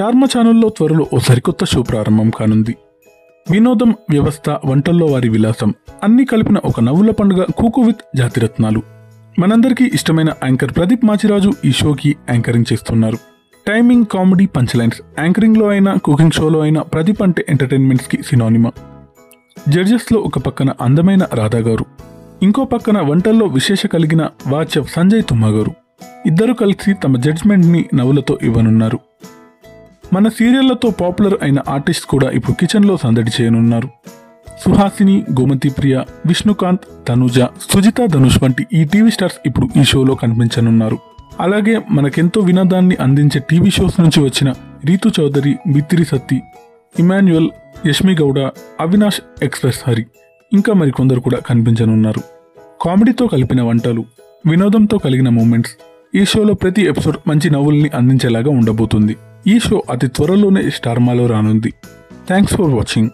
Star మా ఛానల్లో త్వరలో ఓ సరికొత్త షో ప్రారంభం కానుంది. వినోదం, వ్యవస్థ, వంటల్లో వారి విలాసం అన్నీ కలిపిన ఒక నవ్వుల పండుగ కూకు విత్ జాతిరత్నాలు. మనందరికీ ఇష్టమైన యాంకర్ ప్రదీప్ మాచిరాజు ఈ షోకి యాంకరింగ్ చేస్తున్నారు. టైమింగ్, కామెడీ, పంచ్ లైన్స్, యాంకరింగ్లో అయినా కుకింగ్ షోలో అయినా ప్రదీప్ అంటే ఎంటర్టైన్మెంట్స్కి సినోనిమా. జడ్జెస్లో ఒక పక్కన అందమైన రాధా గారు, ఇంకో పక్కన వంటల్లో విశేష కలిగిన వాచెఫ్ సంజయ్ తుమ్మా గారు. ఇద్దరు కలిసి తమ జడ్జ్మెంట్ని నవ్వులతో ఇవ్వనున్నారు. మన సీరియళ్లతో పాపులర్ అయిన ఆర్టిస్ట్ కూడా ఇప్పుడు కిచెన్లో సందడి చేయనున్నారు. సుహాసిని, గోమతి ప్రియ, విష్ణుకాంత్, తనుజ, సుజిత, ధనుష్ వంటి ఈ టీవీ స్టార్స్ ఇప్పుడు ఈ షోలో కనిపించనున్నారు. అలాగే మనకెంతో వినోదాన్ని అందించే టీవీ షోస్ నుంచి వచ్చిన రీతు చౌదరి, బిత్తిరి సత్తి, ఇమాన్యుయల్, యష్మి గౌడ, అవినాష్ ఎక్స్ప్రెస్ హరి ఇంకా మరికొందరు కూడా కనిపించనున్నారు. కామెడీతో కలిపిన వంటలు, వినోదంతో కలిగిన మూమెంట్స్, ఈ షోలో ప్రతి ఎపిసోడ్ మంచి నవ్వుల్ని అందించేలాగా ఉండబోతుంది. ఈ షో అతి త్వరలోనే స్టార్ మాలో రానుంది. Thanks for watching.